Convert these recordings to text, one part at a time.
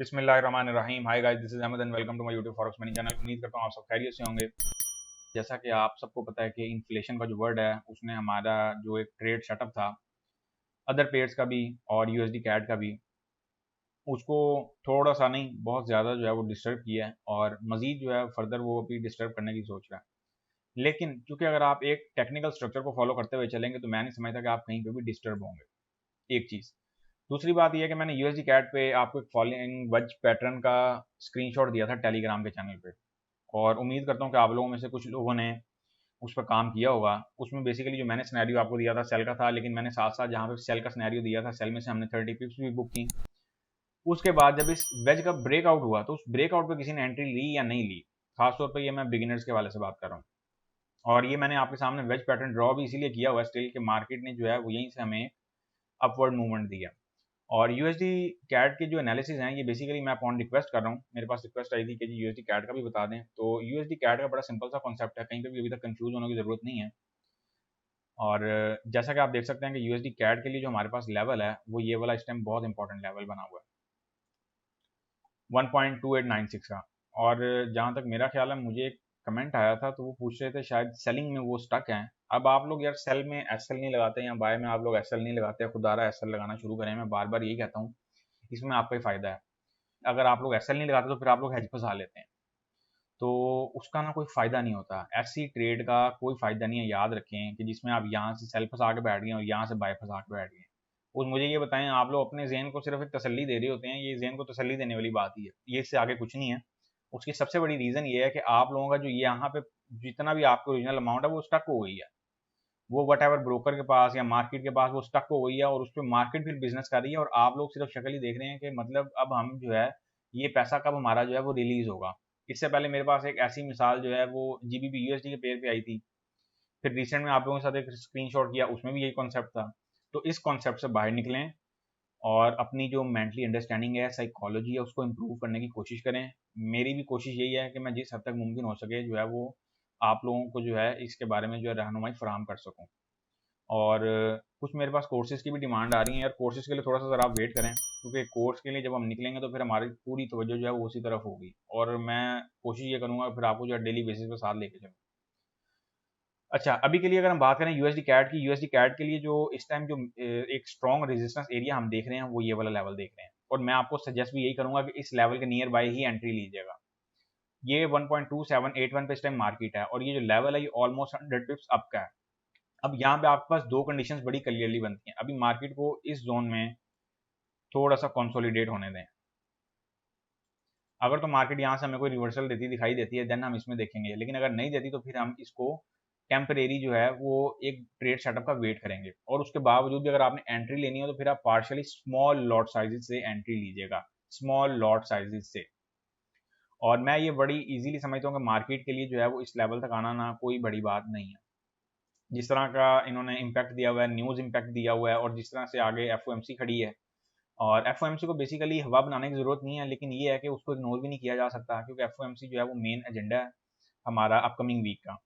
बिस्मिल्लाहिर्रहमानिर्रहीम। Hi guys, this is Ahmed and welcome to my YouTube forex money channel. उम्मीद करता हूँ आप सब खैरियत से होंगे। जैसा कि आप सबको पता है कि इन्फ्लेशन का जो वर्ड है उसने हमारा जो एक ट्रेड सेटअप था अदर पेयर्स का भी और यूएसडी कैड का भी, उसको थोड़ा सा नहीं बहुत ज़्यादा जो है वो डिस्टर्ब किया है और मज़ीद जो है फर्दर वो भी डिस्टर्ब करने की सोच रहा है। लेकिन चूंकि अगर आप एक टेक्निकल स्ट्रक्चर को फॉलो करते हुए चलेंगे तो मैं नहीं समझता कि आप कहीं पे भी डिस्टर्ब होंगे। एक चीज़। दूसरी बात यह है कि मैंने यूएसडी कैट पे आपको एक फॉलोइंग वज पैटर्न का स्क्रीनशॉट दिया था टेलीग्राम के चैनल पे, और उम्मीद करता हूँ कि आप लोगों में से कुछ लोगों ने उस पर काम किया होगा। उसमें बेसिकली जो मैंने सिनेरियो आपको दिया था सेल का था, लेकिन मैंने साथ साथ जहाँ पे सेल का सिनेरियो दिया था सेल में से हमने 30 पिप्स भी बुक की। उसके बाद जब इस वेज का ब्रेकआउट हुआ तो उस ब्रेकआउट पे किसी ने एंट्री ली या नहीं ली, खासतौर पर ये मैं बिगिनर्स के वाले से बात कर रहा हूँ। और ये मैंने आपके सामने वेज पैटर्न ड्रॉ भी इसीलिए किया हुआ है स्टिल कि मार्केट ने जो है वो यहीं से हमें अपवर्ड मूवमेंट दिया। और यूएसडी कैट के जो एनालिसिस हैं ये बेसिकली मैं अपॉन रिक्वेस्ट कर रहा हूँ, मेरे पास रिक्वेस्ट आई थी कि जी यूएसडी कैट का भी बता दें। तो यूएसडी कैट का बड़ा सिंपल सा कॉन्सेप्ट है, कहीं पे भी अभी तक कंफ्यूज होने की ज़रूरत नहीं है। और जैसा कि आप देख सकते हैं कि यूएसडी कैट के लिए जो हमारे पास लेवल है वो ये वाला इस टाइम बहुत इंपॉर्टेंट लेवल बना हुआ है 1.2896 का। और जहाँ तक मेरा ख्याल है, मुझे एक कमेंट आया था तो वो पूछ रहे थे शायद सेलिंग में वो स्टक हैं। अब आप लोग यार सेल में एसएल नहीं लगाते या बाय में आप लोग एसएल नहीं लगाते, खुदारा एसएल लगाना शुरू करें। मैं बार बार यही कहता हूँ, इसमें आपका ही फायदा है। अगर आप लोग एसएल नहीं लगाते तो फिर आप लोग हेज फंसा लेते हैं, तो उसका ना कोई फ़ायदा नहीं होता। ऐसी ट्रेड का कोई फ़ायदा नहीं है, याद रखें, कि जिसमें आप यहाँ से सेल फंसा के बैठ गए और यहाँ से बाय फंसा के बैठ गए। और मुझे ये बताएं, आप लोग अपने ज़हन को सिर्फ एक तसल्ली दे रहे होते हैं, ये ज़हन को तसल्ली देने वाली बात ही है, ये इससे आगे कुछ नहीं है। उसकी सबसे बड़ी रीज़न ये है कि आप लोगों का जो ये यहाँ पे जितना भी आपकी ओरिजिनल अमाउंट है वो स्टक हो गई है, वो वट एवर ब्रोकर के पास या मार्केट के पास वो स्टक हो गई है, और उस पर मार्केट फिर बिजनेस कर रही है और आप लोग सिर्फ शक्ल ही देख रहे हैं कि मतलब अब हम जो है ये पैसा कब हमारा जो है वो रिलीज होगा। इससे पहले मेरे पास एक ऐसी मिसाल जो है वो जीबीपी यूएसडी के पेयर पे आई थी। फिर रिसेंट में आप लोगों के साथ एक स्क्रीनशॉट किया, उसमें भी यही कॉन्सेप्ट था। तो इस कॉन्सेप्ट से बाहर निकलें और अपनी जो मेंटली अंडरस्टैंडिंग है, साइकोलॉजी है, उसको इम्प्रूव करने की कोशिश करें। मेरी भी कोशिश यही है कि मैं जिस हद तक मुमकिन हो सके जो है वो आप लोगों को जो है इसके बारे में जो है रहनुमाई फराहम कर सकूँ। और कुछ मेरे पास कोर्सेज़ की भी डिमांड आ रही है यार। कोर्सेज़ के लिए थोड़ा सा ज़रा आप वेट करें, क्योंकि कोर्स के लिए जब हम निकलेंगे तो फिर हमारी पूरी तवज्जो जो है वो उसी तरफ होगी, और मैं कोशिश ये करूँगा फिर आपको जो है डेली बेसिस पे साथ लेके चलूँ। अच्छा, अभी के लिए अगर हम बात करें यूएसडी कैट के लिए जो इस टाइम जो एक स्ट्रॉन्ग रेजिस्टेंस एरिया हम देख रहे हैं वो ये वाला लेवल देख रहे हैं, और मैं आपको सजेस्ट भी यही करूंगा कि इस लेवल के नियर बाय ही एंट्री लीजिएगा। ये 1.2781 पे इस टाइम मार्केट है, और ये जो लेवल है ये ऑलमोस्ट 100 पिप्स अप का है। अब यहाँ पे आपके पास दो कंडीशंस बड़ी क्लियरली बनती हैं। अभी मार्केट को इस जोन में थोड़ा सा कंसोलिडेट होने दें। अगर तो मार्केट यहाँ से हमें कोई रिवर्सल देती दिखाई देती है देन हम इसमें देखेंगे, लेकिन अगर नहीं देती तो फिर हम इसको टेम्परेरी जो है वो एक ट्रेड सेटअप का वेट करेंगे। और उसके बावजूद भी अगर आपने एंट्री लेनी हो तो फिर आप पार्शियली स्मॉल लॉट साइजेस से एंट्री लीजिएगा, स्मॉल लॉट साइजेस से। और मैं ये बड़ी इजीली समझता हूँ कि मार्केट के लिए जो है वो इस लेवल तक आना ना कोई बड़ी बात नहीं है। जिस तरह का इन्होंने इम्पैक्ट दिया हुआ है, न्यूज़ इम्पैक्ट दिया हुआ है, और जिस तरह से आगे एफओएमसी खड़ी है। और एफओएमसी को बेसिकली हवा बनाने की ज़रूरत नहीं है, लेकिन ये है कि उसको इग्नोर भी नहीं किया जा सकता, क्योंकि एफओएमसी जो है वो मेन एजेंडा है हमारा अपकमिंग वीक का।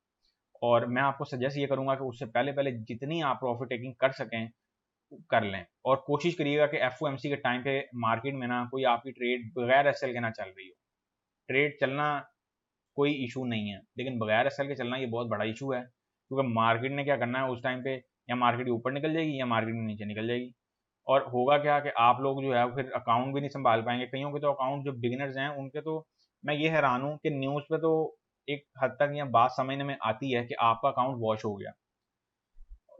और मैं आपको सजेस्ट ये करूंगा कि उससे पहले पहले जितनी आप प्रॉफिट टेकिंग कर सकें कर लें, और कोशिश करिएगा कि एफओएमसी के टाइम पे मार्केट में ना कोई आपकी ट्रेड बगैर एसएल के ना चल रही हो। ट्रेड चलना कोई इशू नहीं है, लेकिन बगैर एसएल के चलना ये बहुत बड़ा इशू है, क्योंकि मार्केट ने क्या करना है उस टाइम पे, या मार्केट ऊपर निकल जाएगी या मार्केट नीचे निकल जाएगी। और होगा क्या कि आप लोग जो है फिर अकाउंट भी नहीं संभाल पाएंगे। कईयों के तो अकाउंट जो बिगिनर्स हैं उनके तो मैं ये हैरान हूँ कि न्यूज़ पे तो एक हद तक यह बात समझने में आती है कि आपका अकाउंट वॉश हो गया,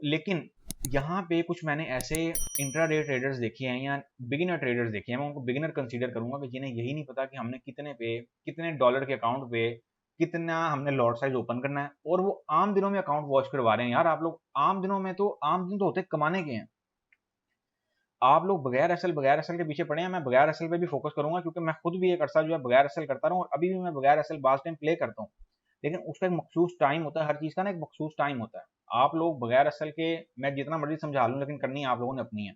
लेकिन यहाँ पे कुछ मैंने ऐसे इंट्राडे ट्रेडर्स देखे हैं या बिगिनर ट्रेडर्स देखे हैं, मैं उनको बिगिनर कंसीडर करूंगा, कि जिन्हें यही नहीं पता कि हमने कितने पे कितने डॉलर के अकाउंट पे कितना हमने लॉट साइज ओपन करना है, और वो आम दिनों में अकाउंट वॉच करवा रहे हैं। यार आप लोग आम दिनों में तो आम दिन तो होते कमाने के हैं, आप लोग बगैर एसएल के पीछे पड़े हैं। मैं बगैर एसएल पे भी फोकस करूंगा, क्योंकि मैं खुद भी एक अरसा जो है बगैर एसएल करता रहा हूँ, और अभी भी मैं बगैर एसएल बास टाइम प्ले करता हूँ। लेकिन उसका एक मखसूस टाइम होता है, हर चीज़ का ना एक मखसूस टाइम होता है। आप लोग बगैर एसएल के मैं जितना मर्जी समझा लूँ, लेकिन करनी आप लोगों ने अपनी है।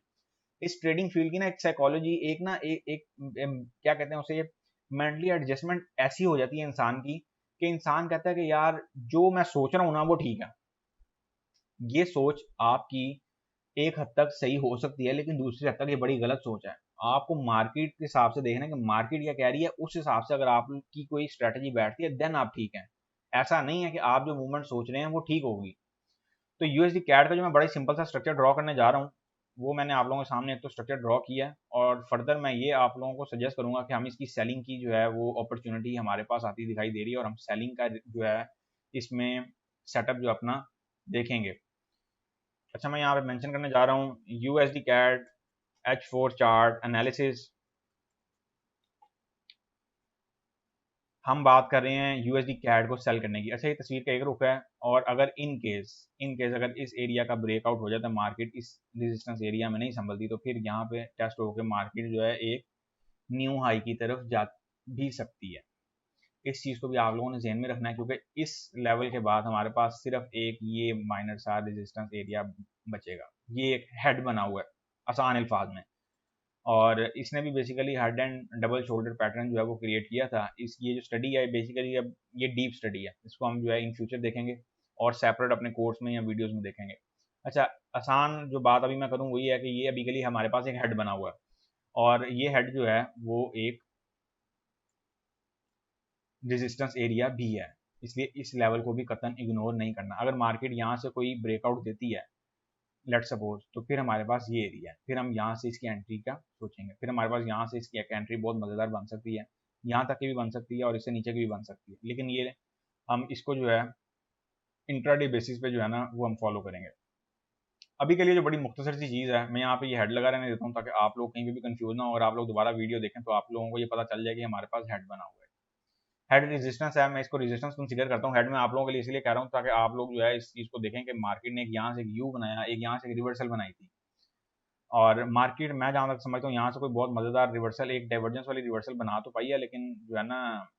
इस ट्रेडिंग फील्ड की ना एक साइकोलॉजी, एक ना क्या कहते हैं उसे, मेंटली एडजस्टमेंट ऐसी हो जाती है इंसान की, कि इंसान कहता है कि यार जो मैं सोच रहा हूँ ना वो ठीक है। ये सोच आपकी एक हद तक सही हो सकती है, लेकिन दूसरी हद तक ये बड़ी गलत सोच है। आपको मार्केट के हिसाब से देखना है कि मार्केट क्या कह रही है, उस हिसाब से अगर आपकी कोई स्ट्रैटेजी बैठती है देन आप ठीक हैं। ऐसा नहीं है कि आप जो मूवमेंट सोच रहे हैं वो ठीक होगी। तो यूएसडी कैड का जो मैं बड़ा ही सिंपल सा स्ट्रक्चर ड्रॉ करने जा रहा हूँ, वो मैंने आप लोगों के सामने एक तो स्ट्रक्चर ड्रॉ किया है, और फर्दर मैं ये आप लोगों को सजेस्ट करूंगा कि हम इसकी सेलिंग की जो है वो अपॉर्चुनिटी हमारे पास आती दिखाई दे रही है, और हम सेलिंग का जो है इसमें सेटअप जो अपना देखेंगे। अच्छा, मैं यहाँ पे मेंशन करने जा रहा हूँ USD CAD H4 chart analysis. हम बात कर रहे हैं यूएसडी कैड को सेल करने की। अच्छा, ये तस्वीर का एक रुख है, और अगर इन केस अगर इस एरिया का ब्रेकआउट हो जाता है, मार्केट इस रेजिस्टेंस एरिया में नहीं संभलती, तो फिर यहाँ पे टेस्ट होकर मार्केट जो है एक न्यू हाई की तरफ जा भी सकती है। इस चीज़ को भी आप लोगों ने ध्यान में रखना है, क्योंकि इस लेवल के बाद हमारे पास सिर्फ एक ये माइनर सा रेजिस्टेंस एरिया बचेगा। ये एक हेड बना हुआ है आसान अल्फाज में, और इसने भी basically head and double shoulder pattern जो है वो क्रिएट किया था। इस ये जो स्टडी है बेसिकली अब ये डीप स्टडी है, इसको हम जो है इन फ्यूचर देखेंगे और सेपरेट अपने कोर्स में या वीडियोस में देखेंगे। अच्छा, आसान जो बात अभी मैं करूँ वही है कि ये अभी के लिए हमारे पास एक हेड बना हुआ है, और ये हेड जो है वो एक रेजिस्टेंस एरिया भी है, इसलिए इस लेवल को भी कतन इग्नोर नहीं करना। अगर मार्केट यहाँ से कोई ब्रेकआउट देती है लेट सपोज, तो फिर हमारे पास ये एरिया है, फिर हम यहाँ से इसकी एंट्री का सोचेंगे, फिर हमारे पास यहाँ से इसकी एक एंट्री बहुत मज़ेदार बन सकती है, यहाँ तक की भी बन सकती है और इससे नीचे की भी बन सकती है, लेकिन ये हम इसको जो है इंट्राडे बेसिस पे जो है ना वो हम फॉलो करेंगे। अभी के लिए जो बड़ी मुख्तसर सी चीज़ है, मैं यहाँ पे ये हेड लगा रहने देता हूँ ताकि आप लोग कहीं पे भी कंफ्यूज ना हो, और आप लोग दोबारा वीडियो देखें तो आप लोगों को ये पता चल जाए कि हमारे पास हेड बना हुआ है। हेड रेजिस्टेंस है, मैं इसको रेजिस्टेंस कंसीडर करता हूँ। हेड में आप लोगों के लिए इसलिए कह रहा हूँ ताकि आप लोग जो है इस चीज़ को देखें कि मार्केट ने एक यहाँ से एक यू बनाया, एक यहाँ से एक रिवर्सल बनाई थी, और मार्केट मैं जहाँ तक समझता हूँ यहाँ से कोई बहुत मज़ेदार रिवर्सल, एक डाइवर्जेंस वाली रिवर्सल बना तो पाई है, लेकिन जो है ना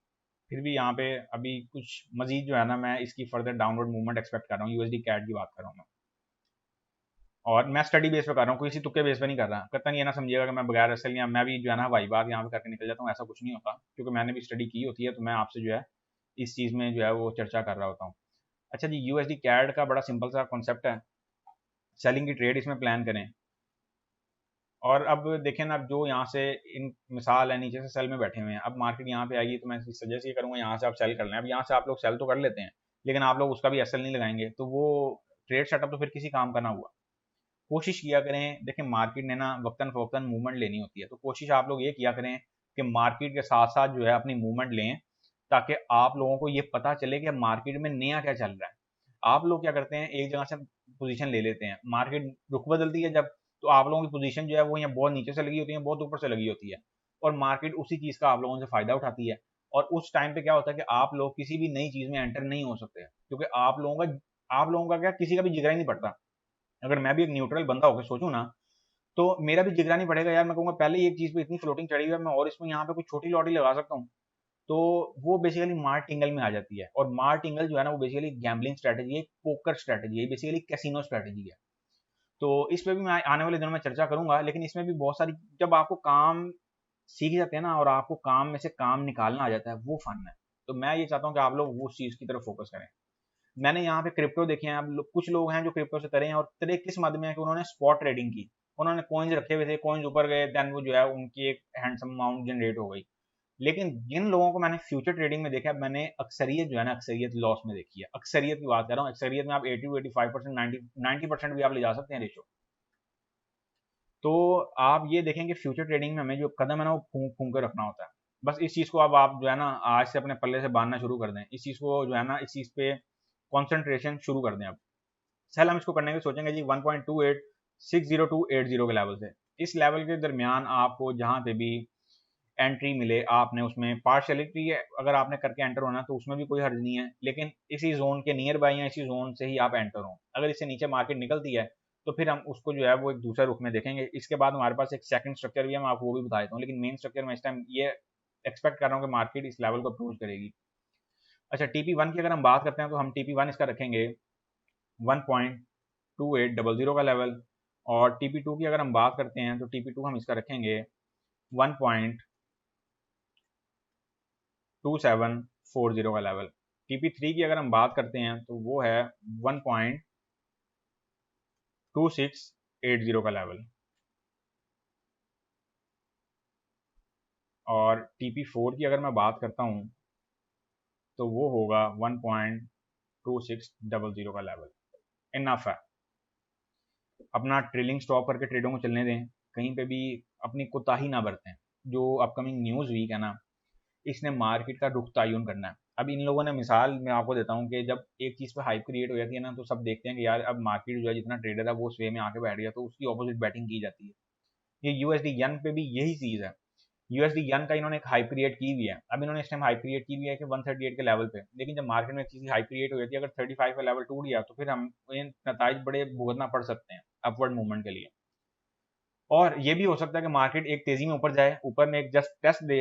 फिर भी यहाँ पे अभी कुछ मजीद जो है ना मैं इसकी फर्दर डाउनवर्ड मूवमेंट एक्सपेक्ट कर रहा हूँ। यूएसडी कैड की बात कर रहा हूँ मैं, और मैं स्टडी बेस पे कर रहा हूँ, किसी तुक्के बेस पे नहीं कर रहा। कतन ये ना समझिएगा कि मैं बगैर असल या मैं भी जो है ना हवाई बात यहाँ पे करके निकल जाता हूँ, ऐसा कुछ नहीं होता, क्योंकि मैंने भी स्टडी की होती है, तो मैं आपसे जो है इस चीज़ में जो है वो चर्चा कर रहा होता हूँ। अच्छा जी, यूएसडी कैड का बड़ा सिंपल सा कॉन्सेप्ट है, सेलिंग की ट्रेड इसमें प्लान करें। और अब देखें ना, अब जो यहाँ से इन मिसाल है नीचे से सेल में बैठे हुए हैं, अब मार्केट यहाँ पे आएगी तो मैं सजेस्ट ये करूँगा यहाँ से आप सेल कर लें। अब यहाँ से आप लोग सेल तो कर लेते हैं, लेकिन आप लोग उसका भी एसएल नहीं लगाएंगे, तो वो ट्रेड सेटअप तो फिर किसी काम का ना हुआ। कोशिश किया करें, देखें मार्केट ने ना वक्तन फवक्तन मूवमेंट लेनी होती है, तो कोशिश आप लोग ये किया करें कि मार्केट के साथ साथ जो है अपनी मूवमेंट लें, ताकि आप लोगों को ये पता चले कि मार्केट में नया क्या चल रहा है। आप लोग क्या करते हैं, एक जगह से पोजीशन ले लेते हैं, मार्केट रुख बदलती है जब, तो आप लोगों की पोजीशन जो है वो यहाँ बहुत नीचे से लगी होती है, बहुत ऊपर से लगी होती है, और मार्केट उसी चीज़ का आप लोगों से फ़ायदा उठाती है। और उस टाइम पे क्या होता है कि आप लोग किसी भी नई चीज़ में एंटर नहीं हो सकते, क्योंकि आप लोगों का क्या किसी का भी जिगरा ही नहीं पड़ता। अगर मैं भी एक न्यूट्रल बंदा होकर सोचूं ना, तो मेरा भी जिगरा नहीं पड़ेगा यार, मैं कहूँगा पहले ही एक चीज़ पे इतनी फ्लोटिंग चढ़ी हुई है, मैं और इसमें यहाँ पे कुछ छोटी लॉटी लगा सकता हूँ। तो वो बेसिकली मार्टिंगल में आ जाती है, और मार्टिंगल जो है ना वो बेसिकली गैम्बलिंग स्ट्रेटजी है, पोकर स्ट्रेटजी है, बेसिकली कैसीनो स्ट्रेटजी है। तो इस पे भी मैं आने वाले दिनों में चर्चा करूंगा, लेकिन इसमें भी बहुत सारी, जब आपको काम सीख जाते हैं ना और आपको काम में से काम निकालना आ जाता है, वो फन है। तो मैं ये चाहता हूँ कि आप लोग वो उस चीज़ की तरफ फोकस करें। मैंने यहाँ पे क्रिप्टो देखे हैं, अब कुछ लोग हैं जो क्रिप्टो से करें, और तरीके किस मद में है कि उन्होंने स्पॉट ट्रेडिंग की, उन्होंने कॉइन्स रखे हुए थे, कॉइन्स ऊपर गए, देन वो जो है उनकी एक हैंडसम अमाउंट जनरेट हो गई। लेकिन जिन लोगों को मैंने फ्यूचर ट्रेडिंग में देखा है, मैंने अक्सरियत जो है ना अक्सरियत लॉस में देखी है। अक्सरियत की बात कर रहा हूँ, अक्सरियत में आप 80 to 85%, 90% भी आप ले जा सकते हैं रेशो। तो आप ये देखें कि फ्यूचर ट्रेडिंग में हमें जो कदम है ना वो फूंक फूंक के रखना होता है। बस इस चीज़ को अब आप जो है ना आज से अपने पल्ले से बांधना शुरू कर दें, इस चीज़ को जो है ना इस चीज़ पे कॉन्सेंट्रेशन शुरू कर दें। अब सेल हम इसको करने की सोचेंगे जी 1.2860 के लेवल से। इस लेवल के दरमियान आपको जहाँ पे भी एंट्री मिले, आपने उसमें पार्शलिटी अगर आपने करके एंटर होना तो उसमें भी कोई हर्ज नहीं है, लेकिन इसी जोन के नियर बाई या इसी जोन से ही आप एंटर हो। अगर इससे नीचे मार्केट निकलती है तो फिर हम उसको जो है वो एक दूसरे रुख में देखेंगे। इसके बाद हमारे पास एक सेकंड स्ट्रक्चर भी है, मैं आपको वो भी बता देता हूँ, लेकिन मेन स्ट्रक्चर में इस टाइम ये एक्सपेक्ट कर रहा हूँ कि मार्केट इस लेवल को अप्रोच करेगी। अच्छा, TP1 की अगर हम बात करते हैं तो हम TP1 इसका रखेंगे 1.2800 का लेवल, और TP2 की अगर हम बात करते हैं तो TP2 हम इसका रखेंगे 1.2740 का लेवल। TP3 की अगर हम बात करते हैं तो वो है 1.2680 1.80 का लेवल, और TP4 की अगर मैं बात करता हूँ तो वो होगा 1.2600 का लेवल। इनफ है, अपना ट्रेलिंग स्टॉप करके ट्रेडों को चलने दें, कहीं पे भी अपनी कोताही ना बरतें। जो अपकमिंग न्यूज़ वीक है ना, इसने मार्केट का रुख तयन करना है। अब इन लोगों ने मिसाल मैं आपको देता हूँ कि जब एक चीज़ पे हाइप क्रिएट हो जाती है ना, तो सब देखते हैं कि यार अब मार्केट जो है जितना ट्रेडर है वो उस वे में आके बैठ गया, तो उसकी ऑपोजिट बैटिंग की जाती है। ये यूएसडी यन पे भी यही चीज़ है। यूएसडी यन का इन्होंने एक हाइप क्रिएट की हुई है। अब इन्होंने इस टाइम हाइप क्रिएट की हुई है कि 138 के लेवल पे, लेकिन जब मार्केट में एक चीज़ हाइप क्रिएट हो जाती है, अगर 35 का लेवल टूट गया तो फिर हम नताइज बड़े भुगतना पड़ सकते हैं अपवर्ड मूवमेंट के लिए। और ये भी हो सकता है कि मार्केट एक तेजी में ऊपर जाए, ऊपर में एक जस्ट टेस्ट दे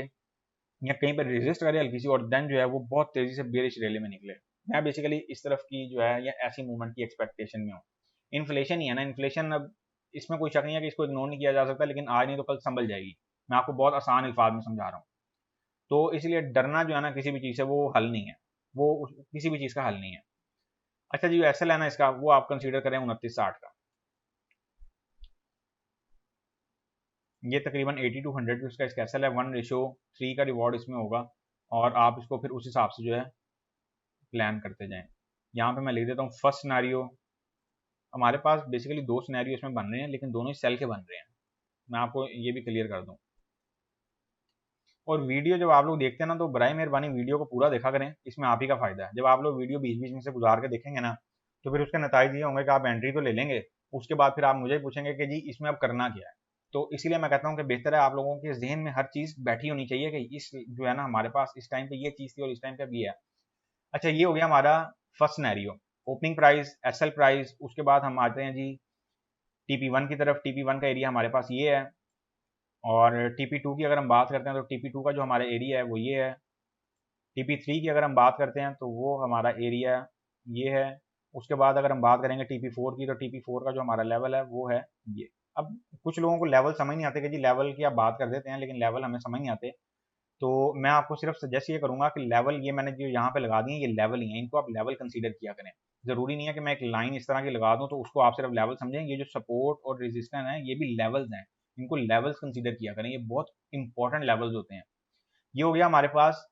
या कहीं पर रेजिस्ट करे हल्की सी, और देन जो है वो बहुत तेजी से बेरिश रैली में निकले। मैं बेसिकली इस तरफ की जो है या ऐसी मूवमेंट की एक्सपेक्टेशन में हूँ। इन्फ्लेशन ही है ना, इन्फ्लेशन अब इसमें कोई शक नहीं है कि इसको इग्नोर नहीं किया जा सकता, लेकिन आज नहीं तो कल संभल जाएगी। मैं आपको बहुत आसान अल्फाज में समझा रहा हूँ। तो इसलिए डरना जो है ना किसी भी चीज़ से वो हल नहीं है, वो किसी भी चीज़ का हल नहीं है। अच्छा जी, एसएल है ना इसका, वो आप कंसीडर करें 2960 का। ये तकरीबन 80 to 100 की उसका इसका एसएल है, 1:3 का रिवॉर्ड इसमें होगा, और आप इसको फिर उस हिसाब से जो है प्लान करते जाएं। यहाँ पे मैं लिख देता हूँ फर्स्ट सिनेरियो। हमारे पास बेसिकली दो सिनेरियो इसमें बन रहे हैं, लेकिन दोनों ही सेल के बन रहे हैं। मैं आपको ये भी क्लियर कर दूँ। और वीडियो जब आप लोग देखते हैं ना, तो बराए मेहरबानी वीडियो को पूरा देखा करें, इसमें आप ही का फायदा है। जब आप लोग वीडियो बीच बीच में से गुजार के देखेंगे ना, तो फिर उसके नतीजे ये होंगे कि आप एंट्री तो ले लेंगे, उसके बाद फिर आप मुझे पूछेंगे कि जी इसमें अब करना क्या है। तो इसीलिए मैं कहता हूँ कि बेहतर है आप लोगों के जहन में हर चीज़ बैठी होनी चाहिए कि इस जो है ना हमारे पास इस टाइम पे ये चीज़ थी और इस टाइम पे अब ये है। अच्छा, ये हो गया हमारा first scenario, opening price, SL price. उसके बाद हम आते हैं जी TP1 की तरफ। TP1 का एरिया हमारे पास ये है, और TP2 की अगर हम बात करते हैं तो TP2 का जो हमारा एरिया है वो ये है। TP3 की अगर हम बात करते हैं तो वो हमारा एरिया ये है। उसके बाद अगर हम बात करेंगे TP4 की, तो TP4 का जो हमारा लेवल है वो है ये। अब कुछ लोगों को लेवल समझ नहीं आते कि जी लेवल की आप बात कर देते हैं, लेकिन लेवल हमें समझ नहीं आते। तो मैं आपको सिर्फ सजेस्ट ये करूंगा कि लेवल ये मैंने जो यहाँ पे लगा दिए ये लेवल ही है, इनको आप लेवल कंसीडर किया करें। जरूरी नहीं है कि मैं एक लाइन इस तरह की लगा दूं तो उसको आप सिर्फ लेवल समझें। ये जो सपोर्ट और रेजिस्टेंस है ये भी लेवल्स हैं, इनको लेवल्स कंसीडर किया करें, ये बहुत इंपॉर्टेंट लेवल्स होते हैं। ये हो गया हमारे पास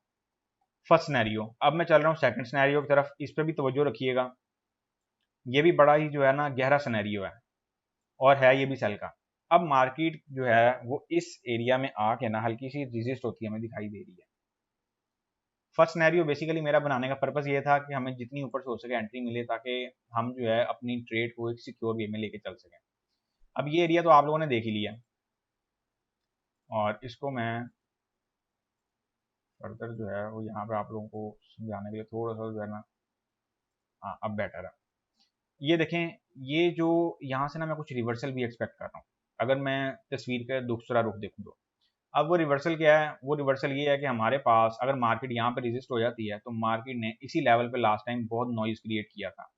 फर्स्ट सिनेरियो। अब मैं चल रहा हूँ सेकंड सिनेरियो की तरफ, इस पर भी तवज्जो रखिएगा। ये भी बड़ा ही जो है ना गहरा सिनेरियो है, और है ये भी सेल का। अब मार्केट जो है वो इस एरिया में आके ना हल्की सी रेजिस्ट होती है हमें दिखाई दे रही है। फर्स्ट सिनेरियो बेसिकली मेरा बनाने का पर्पस ये था कि हमें जितनी ऊपर से हो सके एंट्री मिले, ताकि हम जो है अपनी ट्रेड को एक सिक्योर वे में लेके चल सकें। अब ये एरिया तो आप लोगों ने देख ही लिया, और इसको मैं फर्दर जो है वो यहाँ पे आप लोगों को समझाने के लिए थोड़ा सा जो है ना, हाँ अब बेटर है। ये देखें, ये जो यहाँ से ना मैं कुछ रिवर्सल भी एक्सपेक्ट कर रहा हूँ, अगर मैं तस्वीर का दूसरा रुख देखूँ तो। अब वो रिवर्सल क्या है? वो रिवर्सल ये है कि हमारे पास अगर मार्केट यहाँ पे रेजिस्ट हो जाती है, तो मार्केट ने इसी लेवल पे लास्ट टाइम बहुत नॉइज क्रिएट किया था।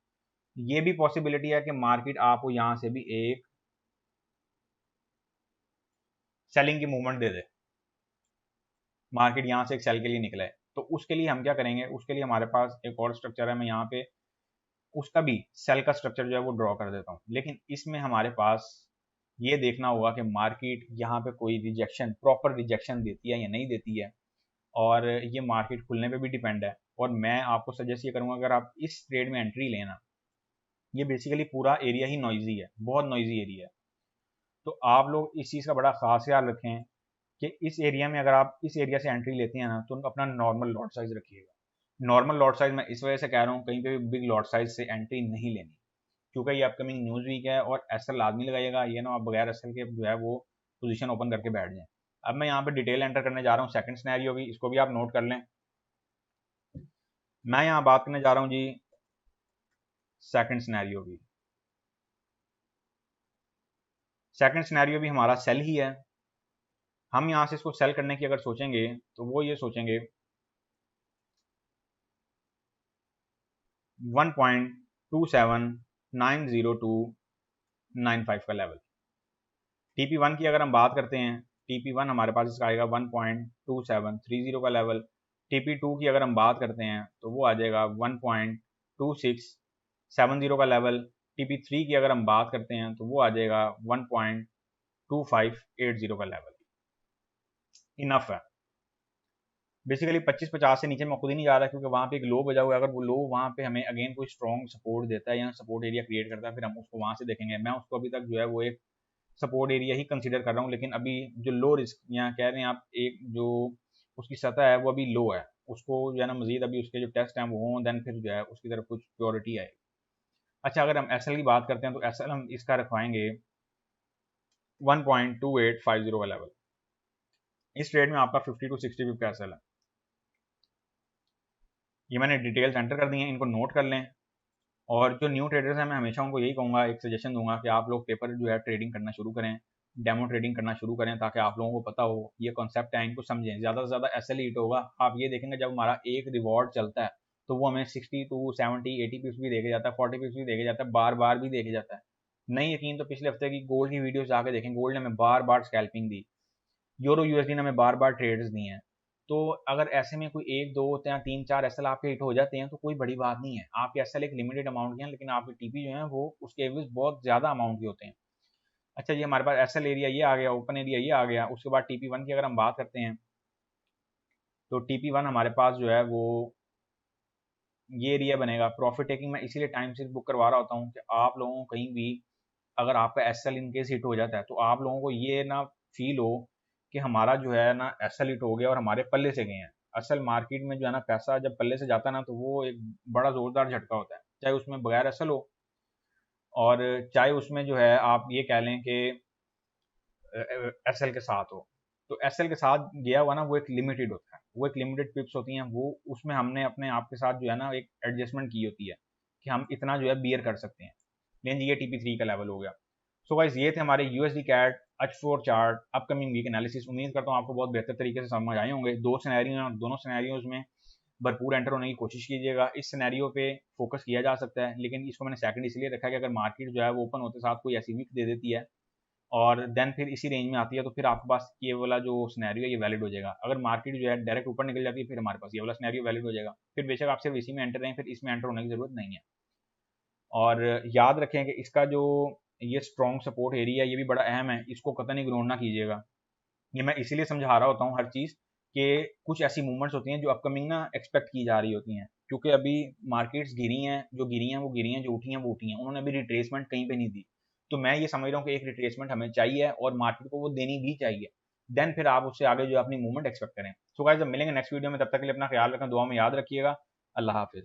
ये भी पॉसिबिलिटी है कि मार्केट आपको यहाँ से भी एक सेलिंग की मूवमेंट दे दे, मार्केट यहाँ से एक सेल के लिए निकला है। तो उसके लिए हम क्या करेंगे? उसके लिए हमारे पास एक और स्ट्रक्चर है, मैं यहाँ पे उसका भी सेल का स्ट्रक्चर जो है वो ड्रॉ कर देता हूँ। लेकिन इसमें हमारे पास ये देखना होगा कि मार्केट यहाँ पे कोई रिजेक्शन, प्रॉपर रिजेक्शन देती है या नहीं देती है, और ये मार्केट खुलने पे भी डिपेंड है। और मैं आपको सजेस्ट ये करूँगा, अगर आप इस ट्रेड में एंट्री लेना, ये बेसिकली पूरा एरिया ही नॉइजी है, बहुत नॉइजी एरिया है। तो आप लोग इस चीज़ का बड़ा खास ख्याल रखें कि इस एरिया में अगर आप इस एरिया से एंट्री लेते हैं ना, तो अपना नॉर्मल लॉट साइज रखिएगा। नॉर्मल लॉट साइज मैं इस वजह से कह रहा हूँ, कहीं पे भी बिग लॉट साइज से एंट्री नहीं लेनी, क्योंकि ये अपकमिंग न्यूज़ वीक है और एसएल लाजमी लगाइएगा। ये ना आप बगैर एसएल के जो है वो पोजीशन ओपन करके बैठ जाएं। अब मैं यहाँ पे डिटेल एंटर करने जा रहा हूँ सेकंड सिनेरियो की, इसको भी आप नोट कर लें। मैं यहाँ बात करने जा रहा हूँ जी सेकंड सिनेरियो की। सेकंड सिनेरियो भी हमारा सेल ही है। हम यहाँ से इसको सेल करने की अगर सोचेंगे तो वो ये सोचेंगे 1.279029 का लेवल। TP1 की अगर हम बात करते हैं, TP1 हमारे पास इसका आएगा 1.2730 का लेवल। TP2 की अगर हम बात करते हैं तो वो आ जाएगा 1.2670 का लेवल। TP3 की अगर हम बात करते हैं तो वो आ जाएगा 1.2580 का लेवल, इनफ है। बेसिकली 25-50 से नीचे मैं खुद ही नहीं जा रहा, क्योंकि वहाँ पे एक लो बजा हुआ है, अगर वो लो वहाँ पे हमें अगेन कोई स्ट्रॉन्ग सपोर्ट देता है या सपोर्ट एरिया क्रिएट करता है, फिर हम उसको वहाँ से देखेंगे। मैं उसको अभी तक जो है वो एक सपोर्ट एरिया ही कंसीडर कर रहा हूँ, लेकिन अभी जो लो रिस्क या कह रहे हैं आप, एक जो उसकी सतह है वो अभी लो है, उसको जो है ना मजीद अभी उसके जो टेस्ट हैं वो हों, देन फिर जो है उसकी तरफ कुछ प्योरिटी आएगी। अच्छा, अगर हम एस की बात करते हैं तो एस हम इसका रखवाएंगे 1.2850 का लेवल। इस ट्रेड में आपका 50 to 60 पिप का एस है। ये मैंने डिटेल्स एंटर कर दी हैं, इनको नोट कर लें। और जो न्यू ट्रेडर्स हैं मैं हमेशा उनको यही कहूँगा, एक सजेशन दूंगा कि आप लोग पेपर जो है ट्रेडिंग करना शुरू करें, डेमो ट्रेडिंग करना शुरू करें, ताकि आप लोगों को पता हो ये कॉन्सेप्ट है, इनको समझें। ज़्यादा से ज़्यादा एस हिट होगा। आप ये देखेंगे जब हमारा एक रिवॉर्ड चलता है तो वो हमें 60 to 70 80 पिप्स भी देके जाता है, 40 पिप्स भी देके जाता है, बार बार भी देके जाता है। नहीं यकीन तो पिछले हफ्ते की गोल्ड की वीडियो जाके देखें, गोल्ड ने हमें बार बार स्कैल्पिंग दी, यूरो यूएसडी ने हमें बार बार ट्रेड्स दिए हैं। तो अगर ऐसे में कोई एक दो या तीन चार एसएल आपके हिट हो जाते हैं तो कोई बड़ी बात नहीं है। आपके एसएल एक लिमिटेड अमाउंट के हैं, लेकिन आपके टीपी जो है वो उसके एवरेज बहुत ज़्यादा अमाउंट के होते हैं। अच्छा, ये हमारे पास एसएल एरिया ये आ गया, ओपन एरिया ये आ गया। उसके बाद TP1 की अगर हम बात करते हैं तो TP1 हमारे पास जो है वो ये एरिया बनेगा। प्रॉफिट टेकिंग मैं इसीलिए टाइम से बुक करवा रहा होता हूँ कि आप लोगों को कहीं भी अगर आपका एसएल इन केस हिट हो जाता है तो आप लोगों को ये ना फील हो कि हमारा जो है ना एसएल हिट हो गया और हमारे पल्ले से गए हैं। असल मार्केट में जो है ना पैसा जब पल्ले से जाता है ना तो वो एक बड़ा जोरदार झटका होता है, चाहे उसमें बगैर एसएल हो और चाहे उसमें जो है आप ये कह लें कि एसएल के साथ हो। तो एसएल के साथ गया हुआ ना वो एक लिमिटेड होता है, वो एक लिमिटेड पिप्स होती हैं, वो उसमें हमने अपने आप के साथ जो है ना एक एडजस्टमेंट की होती है कि हम इतना जो है बियर कर सकते हैं। लेकिन ये TP3 का लेवल हो गया। सो गाइस, ये थे हमारे USD cat H4 chart upcoming week analysis. उम्मीद करता हूँ आपको बहुत बेहतर तरीके से समझ आए होंगे। दो सिनेरियो हैं, दोनों सिनेरियोज में भरपूर एंटर होने की कोशिश कीजिएगा। इस सिनेरियो पे फोकस किया जा सकता है, लेकिन इसको मैंने सेकंड इसलिए रखा है कि अगर मार्केट जो है वो ओपन होते साथ कोई ऐसी वीक दे देती है और देन फिर इसी रेंज में आती है तो फिर आपके पास ये वाला जो सिनेरियो है ये वैलिड हो जाएगा। अगर मार्केट जो है डायरेक्ट ऊपर निकल जाती है फिर हमारे पास ये वाला सिनेरियो वैलिड हो जाएगा, फिर बेशक आप सिर्फ इसी में एंटर रहें, फिर इसमें एंटर होने की जरूरत नहीं है। और याद रखें कि इसका जो ये स्ट्रॉन्ग सपोर्ट एरिया ये भी बड़ा अहम है, इसको कतई इग्नोर ना कीजिएगा। ये मैं इसीलिए समझा रहा होता हूँ हर चीज़ कि कुछ ऐसी मूवमेंट्स होती हैं जो अपकमिंग ना एक्सपेक्ट की जा रही होती हैं, क्योंकि अभी मार्केट्स गिरी हैं, जो गिरी हैं वो गिरी हैं, जो उठी हैं वो उठी हैं, उन्होंने अभी रिट्रेसमेंट कहीं पे नहीं दी। तो मैं ये समझ रहा हूँ कि एक रिट्रेसमेंट हमें चाहिए और मार्केट को वो देनी भी चाहिए, देन फिर आप उससे आगे जो अपनी मूवमेंट एक्सपेक्ट करें। सो गाइस, जब मिलेंगे नेक्स्ट वीडियो में, तब तक के लिए अपना ख्याल रखें, दुआ में याद रखिएगा। अल्लाह हाफिज़।